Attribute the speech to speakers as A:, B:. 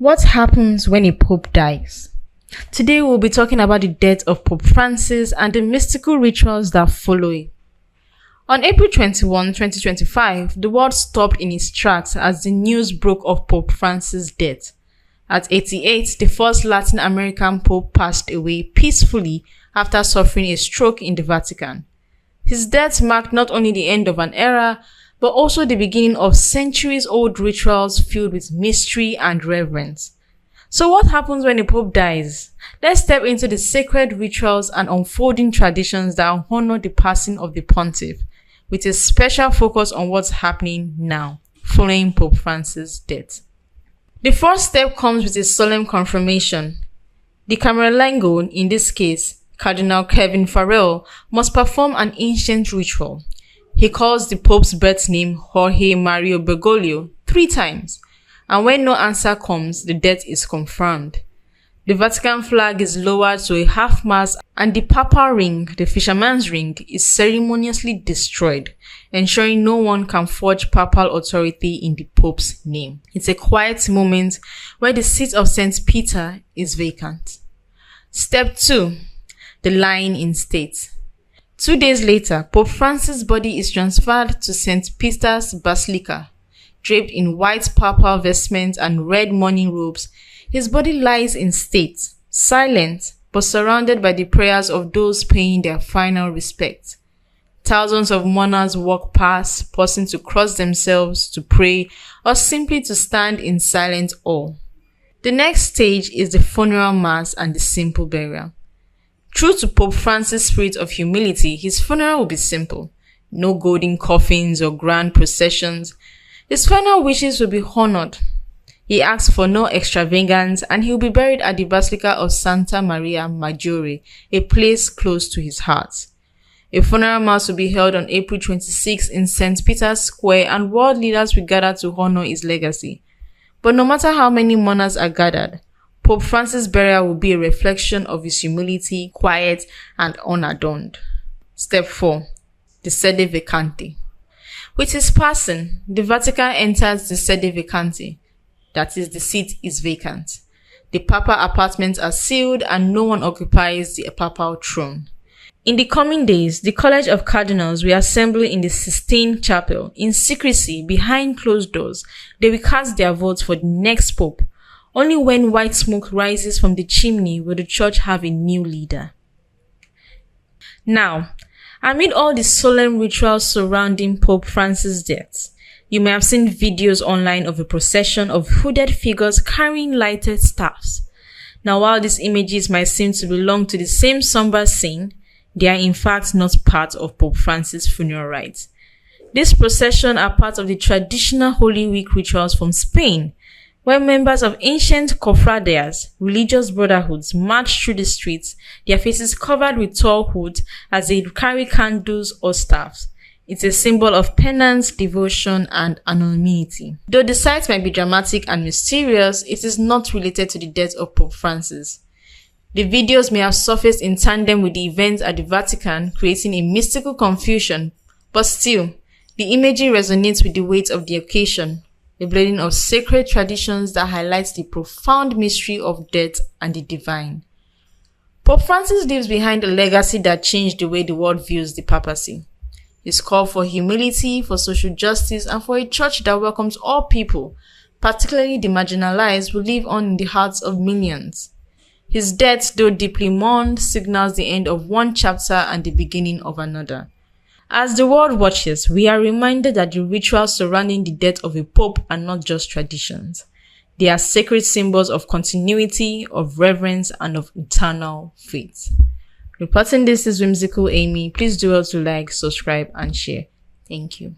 A: What happens when a pope dies? Today we'll be talking about the death of Pope Francis and the mystical rituals that follow it. On April 21, 2025, the world stopped in its tracks as the news broke of Pope Francis' death. At 88, the first Latin American pope passed away peacefully after suffering a stroke in the Vatican. His death marked not only the end of an era, but also the beginning of centuries-old rituals filled with mystery and reverence. So what happens when a pope dies? Let's step into the sacred rituals and unfolding traditions that honor the passing of the pontiff, with a special focus on what's happening now, following Pope Francis' death. The first step comes with a solemn confirmation. The Camerlengo, in this case, Cardinal Kevin Farrell, must perform an ancient ritual. He calls the Pope's birth name Jorge Mario Bergoglio 3 times, and when no answer comes, the death is confirmed. The Vatican flag is lowered to a half-mast and the papal ring, the fisherman's ring, is ceremoniously destroyed, ensuring no one can forge papal authority in the Pope's name. It's a quiet moment where the seat of St. Peter is vacant. Step 2. The lying in state. 2 days later, Pope Francis' body is transferred to St. Peter's Basilica. Draped in white papal vestments and red mourning robes, his body lies in state, silent, but surrounded by the prayers of those paying their final respect. Thousands of mourners walk past, pausing to cross themselves, to pray, or simply to stand in silent awe. The next stage is the funeral mass and the simple burial. True to Pope Francis' spirit of humility, his funeral will be simple. No golden coffins or grand processions. His final wishes will be honored. He asks for no extravagance and he will be buried at the Basilica of Santa Maria Maggiore, a place close to his heart. A funeral mass will be held on April 26 in St. Peter's Square and world leaders will gather to honor his legacy. But no matter how many mourners are gathered, Pope Francis' burial will be a reflection of his humility, quiet, and unadorned. Step 4. The Sede Vacante. With his passing, the Vatican enters the Sede Vacante, that is, the seat is vacant. The papal apartments are sealed and no one occupies the papal throne. In the coming days, the College of Cardinals will assemble in the Sistine Chapel. In secrecy, behind closed doors, they will cast their votes for the next pope. Only when white smoke rises from the chimney will the church have a new leader. Now, amid all the solemn rituals surrounding Pope Francis' death, you may have seen videos online of a procession of hooded figures carrying lighted staffs. Now, while these images might seem to belong to the same somber scene, they are in fact not part of Pope Francis' funeral rites. These processions are part of the traditional Holy Week rituals from Spain, where members of ancient cofradias, religious brotherhoods, march through the streets, their faces covered with tall hoods as they carry candles or staffs. It's a symbol of penance, devotion, and anonymity. Though the sight might be dramatic and mysterious, it is not related to the death of Pope Francis. The videos may have surfaced in tandem with the events at the Vatican, creating a mystical confusion, but still, the imagery resonates with the weight of the occasion, a blending of sacred traditions that highlights the profound mystery of death and the divine. Pope Francis leaves behind a legacy that changed the way the world views the papacy. His call for humility, for social justice, and for a church that welcomes all people, particularly the marginalized, will live on in the hearts of millions. His death, though deeply mourned, signals the end of one chapter and the beginning of another. As the world watches, we are reminded that the rituals surrounding the death of a pope are not just traditions. They are sacred symbols of continuity, of reverence, and of eternal faith. Reporting this is Whimsical Amy. Please do well to like, subscribe, and share. Thank you.